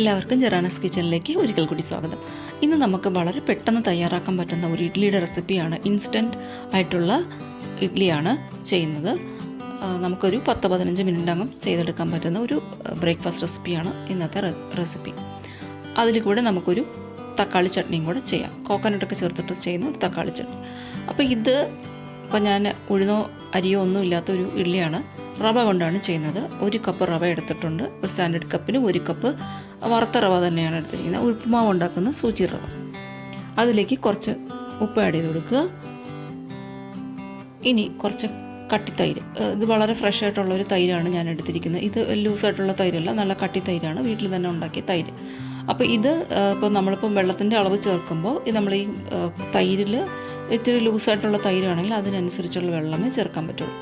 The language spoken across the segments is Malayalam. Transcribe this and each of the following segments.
എല്ലാവർക്കും ജെറാനസ് കിച്ചണിലേക്ക് ഒരിക്കൽ കൂടി സ്വാഗതം. ഇന്ന് നമുക്ക് വളരെ പെട്ടെന്ന് തയ്യാറാക്കാൻ പറ്റുന്ന ഒരു ഇഡ്ഡലിയുടെ റെസിപ്പിയാണ്. ഇൻസ്റ്റൻറ്റ് ആയിട്ടുള്ള ഇഡ്ഡലിയാണ് ചെയ്യുന്നത്. നമുക്കൊരു 10-15 മിനിറ്റകം ചെയ്തെടുക്കാൻ പറ്റുന്ന ഒരു ബ്രേക്ക്ഫാസ്റ്റ് റെസിപ്പിയാണ് ഇന്നത്തെ റെസിപ്പി. അതിൽ കൂടെ നമുക്കൊരു തക്കാളി ചട്നിയും കൂടെ ചെയ്യാം. കോക്കനട്ടൊക്കെ ചേർത്തിട്ട് ചെയ്യുന്ന ഒരു തക്കാളി ചട്നി. അപ്പോൾ ഇപ്പോൾ ഞാൻ ഉഴുന്നോ അരിയോ ഒന്നും ഇല്ലാത്ത ഒരു ഇഡ്ഡലിയാണ്. റവ കൊണ്ടാണ് ചെയ്യുന്നത്. 1 കപ്പ് റവ എടുത്തിട്ടുണ്ട്. ഒരു സ്റ്റാൻഡേർഡ് കപ്പിന് 1 കപ്പ് വറുത്ത റവ തന്നെയാണ് എടുത്തിരിക്കുന്നത്. ഉപ്പുമാവ് ഉണ്ടാക്കുന്ന സൂചി റവ. അതിലേക്ക് കുറച്ച് ഉപ്പ് ആഡ് ചെയ്ത് കൊടുക്കുക. ഇനി കുറച്ച് കട്ടിത്തൈര്. ഇത് വളരെ ഫ്രഷ് ആയിട്ടുള്ളൊരു തൈരാണ് ഞാൻ എടുത്തിരിക്കുന്നത്. ഇത് ലൂസായിട്ടുള്ള തൈരല്ല, നല്ല കട്ടി തൈരാണ്, വീട്ടിൽ തന്നെ ഉണ്ടാക്കിയ തൈര്. അപ്പോൾ ഇപ്പോൾ നമ്മളിപ്പം വെള്ളത്തിൻ്റെ അളവ് ചേർക്കുമ്പോൾ നമ്മൾ ഈ തൈരിൽ ഇച്ചിരി ലൂസായിട്ടുള്ള തൈരാണെങ്കിൽ അതിനനുസരിച്ചുള്ള വെള്ളമേ ചേർക്കാൻ പറ്റുള്ളൂ.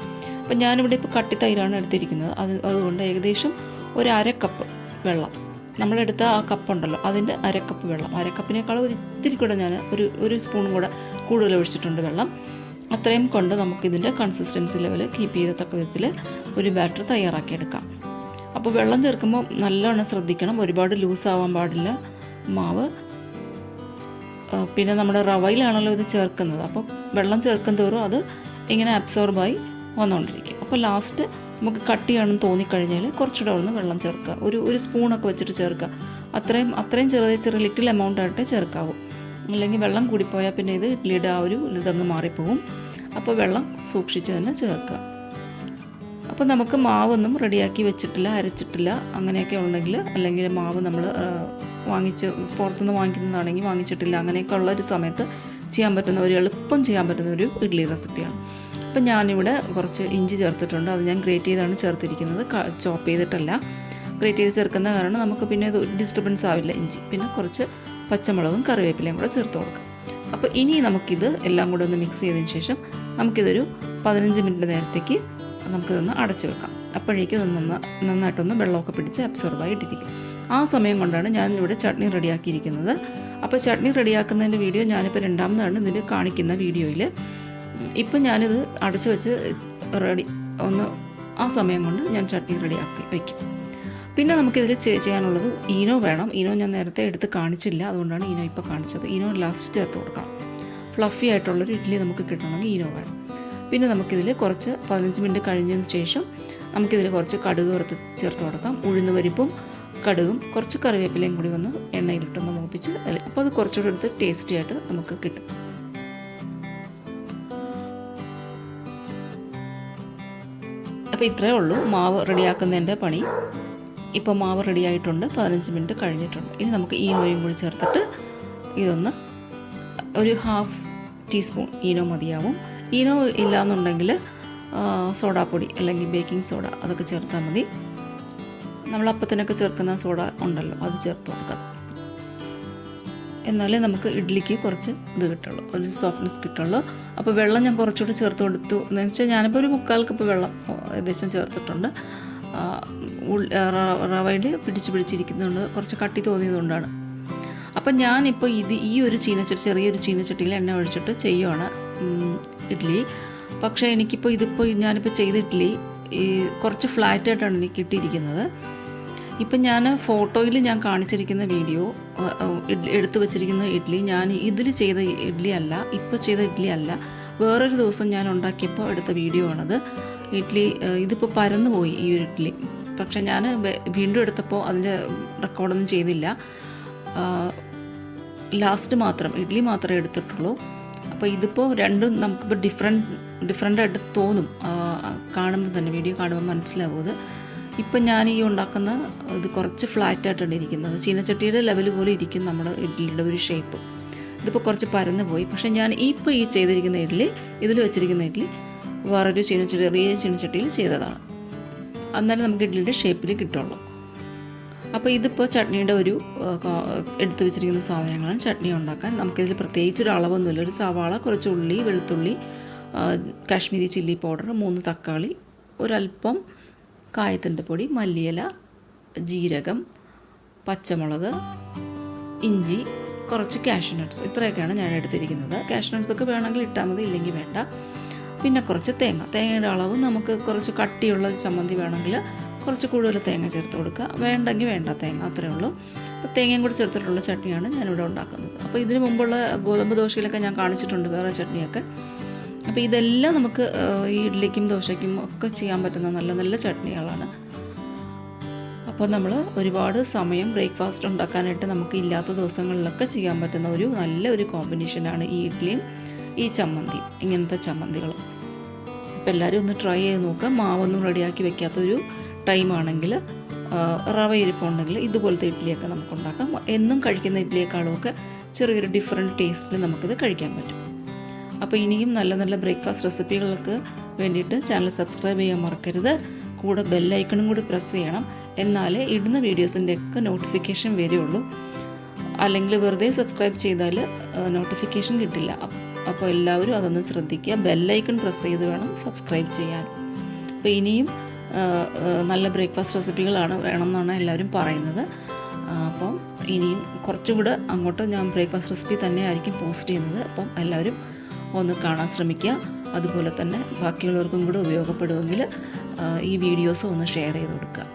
അപ്പം ഞാനിവിടെ ഇപ്പോൾ കട്ടി തൈരാണ് എടുത്തിരിക്കുന്നത്. അതുകൊണ്ട് ഏകദേശം ഒരു 1/2 കപ്പ് വെള്ളം, നമ്മളെടുത്ത ആ കപ്പുണ്ടല്ലോ അതിൻ്റെ 1/2 കപ്പ് വെള്ളം, 1/2 കപ്പിനേക്കാളും ഇത്തിരി കൂടെ ഞാൻ ഒരു സ്പൂൺ കൂടെ കൂടുതൽ ഒഴിച്ചിട്ടുണ്ട് വെള്ളം. അത്രയും കൊണ്ട് നമുക്കിതിൻ്റെ കൺസിസ്റ്റൻസി ലെവൽ കീപ്പ് ചെയ്തത്തക്ക വിധത്തിൽ ഒരു ബാറ്റർ തയ്യാറാക്കിയെടുക്കാം. അപ്പോൾ വെള്ളം ചേർക്കുമ്പോൾ നല്ലോണം ശ്രദ്ധിക്കണം, ഒരുപാട് ലൂസാവാൻ പാടില്ല മാവ്. പിന്നെ നമ്മുടെ റവയിലാണല്ലോ ഇത് ചേർക്കുന്നത്, അപ്പോൾ വെള്ളം ചേർക്കും തോറും അത് ഇങ്ങനെ അബ്സോർബായി വന്നുകൊണ്ടിരിക്കും. അപ്പോൾ ലാസ്റ്റ് നമുക്ക് കട്ടിയാണെന്ന് തോന്നിക്കഴിഞ്ഞാൽ കുറച്ചുകൂടെ ഒന്ന് വെള്ളം ചേർക്കുക. ഒരു സ്പൂണൊക്കെ വെച്ചിട്ട് ചേർക്കുക. അത്രയും ചെറിയ ലിറ്റിൽ എമൗണ്ട് ആയിട്ട് ചേർക്കാവൂ. അല്ലെങ്കിൽ വെള്ളം കൂടിപ്പോയാൽ പിന്നെ ഇത് ഇഡ്ഡലിയുടെ ആ ഒരു ഇതങ്ങ് മാറിപ്പോവും. അപ്പോൾ വെള്ളം സൂക്ഷിച്ച് തന്നെ ചേർക്കുക. അപ്പോൾ നമുക്ക് മാവൊന്നും റെഡിയാക്കി വെച്ചിട്ടില്ല, അരച്ചിട്ടില്ല അങ്ങനെയൊക്കെ ഉണ്ടെങ്കിൽ, അല്ലെങ്കിൽ മാവ് നമ്മൾ പുറത്തുനിന്ന് വാങ്ങിക്കുന്നതാണെങ്കിൽ വാങ്ങിച്ചിട്ടില്ല, അങ്ങനെയൊക്കെ ഉള്ള ഒരു സമയത്ത് ചെയ്യാൻ പറ്റുന്ന എളുപ്പം ചെയ്യാൻ പറ്റുന്ന ഒരു ഇഡ്ഡലി റെസിപ്പിയാണ്. അപ്പം ഞാനിവിടെ കുറച്ച് ഇഞ്ചി ചേർത്തിട്ടുണ്ട്. അത് ഞാൻ ഗ്രേറ്റ് ചെയ്താണ് ചേർത്തിരിക്കുന്നത്, ചോപ്പ് ചെയ്തിട്ടല്ല. ഗ്രേറ്റ് ചെയ്ത് ചേർക്കുന്ന കാരണം നമുക്ക് പിന്നെ ഇത് ഡിസ്റ്റർബൻസ് ആവില്ല ഇഞ്ചി. പിന്നെ കുറച്ച് പച്ചമുളകും കറിവേപ്പിലയും കൂടെ ചേർത്ത് കൊടുക്കാം. അപ്പോൾ ഇനി നമുക്കിത് എല്ലാം കൂടെ ഒന്ന് മിക്സ് ചെയ്തതിന് ശേഷം നമുക്കിതൊരു 15 മിനിറ്റ് നേരത്തേക്ക് നമുക്കിതൊന്ന് അടച്ചു വെക്കാം. അപ്പോഴേക്കും നന്നായിട്ടൊന്ന് വെള്ളമൊക്കെ പിടിച്ച് അബ്സോർബായി ഇട്ടിരിക്കും. ആ സമയം കൊണ്ടാണ് ഞാൻ ഇവിടെ ചട്നി റെഡിയാക്കിയിരിക്കുന്നത്. അപ്പോൾ ചട്നി റെഡിയാക്കുന്നതിൻ്റെ വീഡിയോ ഞാനിപ്പോൾ രണ്ടാമതാണ് ഇതിൽ കാണിക്കുന്ന വീഡിയോയിൽ. ഇപ്പം ഞാനിത് അടച്ചു വെച്ച് ആ സമയം കൊണ്ട് ഞാൻ ചട്നി റെഡിയാക്കി വയ്ക്കും. പിന്നെ നമുക്കിതിൽ ചെയ്യാനുള്ളത് ഈനോ വേണം. ഈനോ ഞാൻ നേരത്തെ എടുത്ത് കാണിച്ചില്ല, അതുകൊണ്ടാണ് ഈനോ ഇപ്പോൾ കാണിച്ചത്. ഈനോ ലാസ്റ്റ് ചേർത്ത് കൊടുക്കണം. ഫ്ലഫി ആയിട്ടുള്ളൊരു ഇഡ്ഡലി നമുക്ക് കിട്ടണമെങ്കിൽ ഈനോ വേണം. പിന്നെ നമുക്കിതിൽ കുറച്ച് 15 മിനിറ്റ് കഴിഞ്ഞതിന് ശേഷം നമുക്കിതിൽ കുറച്ച് കടുക് ചേർത്ത് കൊടുക്കാം. ഉഴുന്ന് പരിപ്പും കടുകും കുറച്ച് കറിവേപ്പിലയും കൂടി ഒന്ന് എണ്ണയിലിട്ടൊന്ന് മൂപ്പിച്ച് അപ്പോൾ അത് കുറച്ചുകൂടി എടുത്ത് ടേസ്റ്റി ആയിട്ട് നമുക്ക് കിട്ടും. അപ്പോൾ ഇത്രയേ ഉള്ളൂ മാവ് റെഡിയാക്കുന്നതിൻ്റെ പണി. ഇപ്പോൾ മാവ് റെഡിയായിട്ടുണ്ട്, 15 മിനിറ്റ് കഴിഞ്ഞിട്ടുണ്ട്. ഇനി നമുക്ക് ഈനോയും കൂടി ചേർത്തിട്ട് ഇതൊന്ന് ഒരു 1/2 ടീസ്പൂൺ ഈനോ മതിയാവും. ഈനോ ഇല്ലയെന്നുണ്ടെങ്കിൽ സോഡാപ്പൊടി അല്ലെങ്കിൽ ബേക്കിംഗ് സോഡ അതൊക്കെ ചേർത്താൽ മതി. നമ്മൾ അപ്പത്തിനൊക്കെ ചേർക്കുന്ന സോഡ ഉണ്ടല്ലോ, അത് ചേർത്ത് കൊടുക്കാം. എന്നാലേ നമുക്ക് ഇഡ്ഡലിക്ക് കുറച്ച് ഇത് കിട്ടുള്ളൂ, ഒരു സോഫ്റ്റ്നെസ് കിട്ടുള്ളൂ. അപ്പോൾ വെള്ളം ഞാൻ കുറച്ചുകൂടി ചേർത്ത് കൊടുത്തു എന്ന് വെച്ചാൽ ഞാനിപ്പോൾ ഒരു 1/4 കപ്പ് വെള്ളം ഏകദേശം ചേർത്തിട്ടുണ്ട്. റവയിൽ പിടിച്ചിരിക്കുന്നതുകൊണ്ട് കുറച്ച് കട്ടി തോന്നിയതുകൊണ്ടാണ്. അപ്പം ഞാനിപ്പോൾ ഈ ഒരു ചെറിയൊരു ചീനച്ചട്ടിയിൽ എണ്ണ ഒഴിച്ചിട്ട് ചെയ്യുവാണ് ഇഡ്ഡലി. പക്ഷേ ഞാനിപ്പോൾ ചെയ്ത ഇഡ്ഡലി കുറച്ച് ഫ്ലാറ്റായിട്ടാണ് എനിക്ക് കിട്ടിയിരിക്കുന്നത്. ഇപ്പം ഞാൻ ഫോട്ടോയിൽ ഞാൻ കാണിച്ചിരിക്കുന്ന വീഡിയോ എടുത്തു വച്ചിരിക്കുന്ന ഇഡ്ഡലി ഞാൻ ഇതിൽ ചെയ്ത ഇഡ്ഡലി അല്ല, ഇപ്പോൾ ചെയ്ത ഇഡ്ഡലി അല്ല, വേറൊരു ദിവസം ഞാൻ ഉണ്ടാക്കിയപ്പോൾ എടുത്ത വീഡിയോ ആണത്. ഇതിപ്പോൾ പരന്നു പോയി ഈ ഒരു ഇഡ്ഡലി. പക്ഷേ ഞാൻ വീണ്ടും എടുത്തപ്പോൾ അതിൻ്റെ റെക്കോർഡൊന്നും ചെയ്തില്ല. ലാസ്റ്റ് മാത്രം ഇഡ്ഡലി മാത്രമേ എടുത്തിട്ടുള്ളൂ. അപ്പോൾ ഇതിപ്പോൾ രണ്ടും നമുക്കിപ്പോൾ ഡിഫറെൻ്റായിട്ട് തോന്നും, കാണുമ്പോൾ തന്നെ വീഡിയോ കാണുമ്പോൾ മനസ്സിലാവും. ഇത് ഇപ്പം ഞാൻ ഈ ഉണ്ടാക്കുന്ന ഇത് കുറച്ച് ഫ്ലാറ്റായിട്ടാണ് ഇരിക്കുന്നത്. ചീനച്ചട്ടിയുടെ ലെവൽ പോലെ ഇരിക്കും നമ്മുടെ ഇഡ്ഡലിയുടെ ഒരു ഷേപ്പ്. ഇതിപ്പോൾ കുറച്ച് പരന്നു പോയി. പക്ഷേ ഞാൻ ഇപ്പോൾ ഈ ചെയ്തിരിക്കുന്ന ഇതിൽ വെച്ചിരിക്കുന്ന ഇഡ്ഡലി വേറൊരു ചെറിയ ചീനച്ചട്ടിയിൽ ചെയ്തതാണ്. അന്നേരം നമുക്ക് ഇഡ്ഡലിയുടെ ഷേപ്പിൽ കിട്ടുള്ളൂ. അപ്പോൾ ഇതിപ്പോൾ ചട്നിയുടെ എടുത്തു വെച്ചിരിക്കുന്ന സാധനങ്ങളാണ് ചട്നി ഉണ്ടാക്കാൻ. നമുക്കിതിൽ പ്രത്യേകിച്ചൊരു അളവൊന്നുമില്ല. ഒരു സവാള, കുറച്ച് ഉള്ളി, വെളുത്തുള്ളി, കാശ്മീരി ചില്ലി പൗഡർ, 3 തക്കാളി, ഒരല്പം കായത്തിൻ്റെ പൊടി, മല്ലിയില, ജീരകം, പച്ചമുളക്, ഇഞ്ചി, കുറച്ച് കാഷ്യൂ നട്ട്സ്, ഇത്രയൊക്കെയാണ് ഞാൻ എടുത്തിരിക്കുന്നത്. കാഷ്യൂ നട്ട്സൊക്കെ വേണമെങ്കിൽ ഇട്ടാൽ മതി, ഇല്ലെങ്കിൽ വേണ്ട. പിന്നെ കുറച്ച് തേങ്ങയുടെ അളവ് നമുക്ക് കുറച്ച് കട്ടിയുള്ള ചമ്മന്തി വേണമെങ്കിൽ കുറച്ച് കൂടുതൽ തേങ്ങ ചേർത്ത് കൊടുക്കുക, വേണ്ടെങ്കിൽ വേണ്ട തേങ്ങ, അത്രയേ ഉള്ളൂ. അപ്പോൾ തേങ്ങയും കൂടി ചേർത്തിട്ടുള്ള ചട്നിയാണ് ഞാനിവിടെ ഉണ്ടാക്കുന്നത്. അപ്പോൾ ഇതിന് മുമ്പുള്ള ഗോതമ്പ് ദോശയിലൊക്കെ ഞാൻ കാണിച്ചിട്ടുണ്ട് വേറെ ചട്നിയൊക്കെ. അപ്പോൾ ഇതെല്ലാം നമുക്ക് ഈ ഇഡ്ഡലിക്കും ദോശയ്ക്കും ഒക്കെ ചെയ്യാൻ പറ്റുന്ന നല്ല നല്ല ചട്നികളാണ്. അപ്പോൾ നമ്മൾ ഒരുപാട് സമയം ബ്രേക്ക്ഫാസ്റ്റ് ഉണ്ടാക്കാനായിട്ട് നമുക്ക് ഇല്ലാത്ത ദിവസങ്ങളിലൊക്കെ ചെയ്യാൻ പറ്റുന്ന നല്ലൊരു കോമ്പിനേഷനാണ് ഈ ഇഡ്ഡലിയും ഈ ചമ്മന്തിയും, ഇങ്ങനത്തെ ചമ്മന്തികൾ. അപ്പോൾ എല്ലാവരും ഒന്ന് ട്രൈ ചെയ്ത് നോക്കുക. മാവൊന്നും റെഡിയാക്കി വെക്കാത്തൊരു ടൈമാണെങ്കിൽ റവ ഇരിപ്പുണ്ടെങ്കിൽ ഇതുപോലത്തെ ഇഡ്ഡലിയൊക്കെ നമുക്ക് ഉണ്ടാക്കാം. എന്നും കഴിക്കുന്ന ഇഡ്ഡലിയേക്കാളുമൊക്കെ ചെറിയൊരു ഡിഫറെൻറ്റ് ടേസ്റ്റിൽ നമുക്കിത് കഴിക്കാൻ പറ്റും. അപ്പോൾ ഇനിയും നല്ല നല്ല ബ്രേക്ക്ഫാസ്റ്റ് റെസിപ്പികൾക്ക് വേണ്ടിയിട്ട് ചാനൽ സബ്സ്ക്രൈബ് ചെയ്യാൻ മറക്കരുത്. കൂടെ ബെല്ലൈക്കണും കൂടി പ്രസ് ചെയ്യണം. എന്നാലേ ഇടുന്ന വീഡിയോസിൻ്റെയൊക്കെ നോട്ടിഫിക്കേഷൻ വരികയുള്ളൂ. അല്ലെങ്കിൽ വെറുതെ സബ്സ്ക്രൈബ് ചെയ്താൽ നോട്ടിഫിക്കേഷൻ കിട്ടില്ല. അപ്പോൾ എല്ലാവരും അതൊന്ന് ശ്രദ്ധിക്കുക. ബെല്ലൈക്കൺ പ്രസ് ചെയ്ത് വേണം സബ്സ്ക്രൈബ് ചെയ്യാൻ. അപ്പോൾ ഇനിയും നല്ല ബ്രേക്ക്ഫാസ്റ്റ് റെസിപ്പികളാണ് വേണമെന്നാണ് എല്ലാവരും പറയുന്നത്. അപ്പം ഇനിയും കുറച്ചുകൂടെ അങ്ങോട്ട് ഞാൻ ബ്രേക്ക്ഫാസ്റ്റ് റെസിപ്പി തന്നെ ആയിരിക്കും പോസ്റ്റ് ചെയ്യുന്നത്. അപ്പം എല്ലാവരും ഒന്ന് കാണാൻ ശ്രമിക്കുക. അതുപോലെ തന്നെ ബാക്കിയുള്ളവർക്കും കൂടെ ഉപയോഗപ്പെടുമെങ്കിൽ ഈ വീഡിയോസ് ഒന്ന് ഷെയർ ചെയ്ത് കൊടുക്കുക.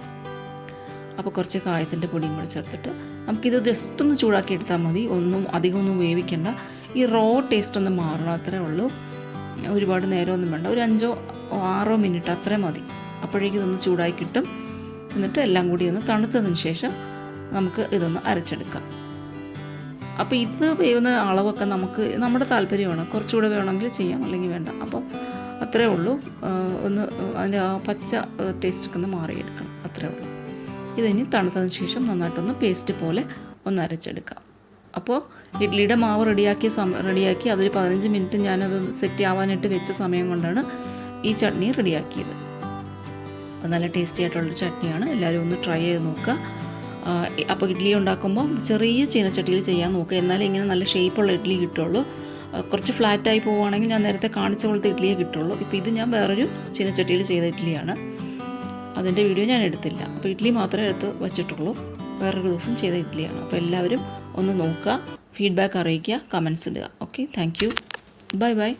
അപ്പോൾ കുറച്ച് കായത്തിൻ്റെ പൊടിയും കൂടി ചേർത്തിട്ട് നമുക്കിത് ജസ്റ്റ് ഒന്ന് ചൂടാക്കി എടുത്താൽ മതി. അധികമൊന്നും വേവിക്കേണ്ട. ഈ റോ ടേസ്റ്റ് ഒന്ന് മാറണം, അത്രേ ഉള്ളൂ. ഒരുപാട് നേരമൊന്നും വേണ്ട. ഒരു 5-6 മിനിറ്റ് അത്രയും മതി. അപ്പോഴേക്കും ഇതൊന്ന് ചൂടായി കിട്ടും. എന്നിട്ട് എല്ലാം കൂടി ഒന്ന് തണുത്തതിന് ശേഷം നമുക്ക് ഇതൊന്ന് അരച്ചെടുക്കാം. അപ്പോൾ ഇത് വേവുന്ന അളവൊക്കെ നമുക്ക് നമ്മുടെ താല്പര്യമാണ്. കുറച്ചുകൂടെ വേണമെങ്കിൽ ചെയ്യാം, അല്ലെങ്കിൽ വേണ്ട. അപ്പം അത്രേ ഉള്ളൂ. ഒന്ന് അതിൻ്റെ ആ പച്ച ടേസ്റ്റൊക്കെ ഒന്ന് മാറിയെടുക്കണം, അത്രേ ഉള്ളൂ. ഇതിനി തണുത്തതിന് ശേഷം നന്നായിട്ടൊന്ന് പേസ്റ്റ് പോലെ ഒന്ന് അരച്ചെടുക്കാം. അപ്പോൾ ഇഡ്ഡലിയുടെ മാവ് റെഡിയാക്കി അതൊരു 15 മിനിറ്റ് ഞാനത് സെറ്റ് ആവാനായിട്ട് വെച്ച സമയം കൊണ്ടാണ് ഈ ചട്നി റെഡിയാക്കിയത്. നല്ല ടേസ്റ്റി ആയിട്ടുള്ളൊരു ചട്നിയാണ്. എല്ലാവരും ഒന്ന് ട്രൈ ചെയ്ത് നോക്കുക. അപ്പോൾ ഇഡ്ഡലി ഉണ്ടാക്കുമ്പോൾ ചെറിയ ചീനച്ചട്ടിയിൽ ചെയ്യാൻ നോക്കുക. എന്നാലേ ഇങ്ങനെ നല്ല ഷേപ്പുള്ള ഇഡ്ഡലി കിട്ടുള്ളൂ. കുറച്ച് ഫ്ലാറ്റായി പോവുകയാണെങ്കിൽ ഞാൻ നേരത്തെ കാണിച്ച പോലത്തെ ഇഡ്ഡലിയേ കിട്ടുള്ളൂ. ഇപ്പോൾ ഇത് ഞാൻ വേറൊരു ചീനച്ചട്ടിയിൽ ചെയ്ത ഇഡ്ഡലിയാണ്. അതിൻ്റെ വീഡിയോ ഞാൻ എടുത്തില്ല. അപ്പോൾ ഇഡ്ഡലി മാത്രമേ എടുത്ത് വെച്ചിട്ടുള്ളൂ. വേറൊരു ദിവസം ചെയ്ത ഇഡ്ഡലിയാണ്. അപ്പോൾ എല്ലാവരും ഒന്ന് നോക്കുക, ഫീഡ്ബാക്ക് അറിയിക്കുക, കമൻസ് ഇടുക. Okay, thank you, bye bye.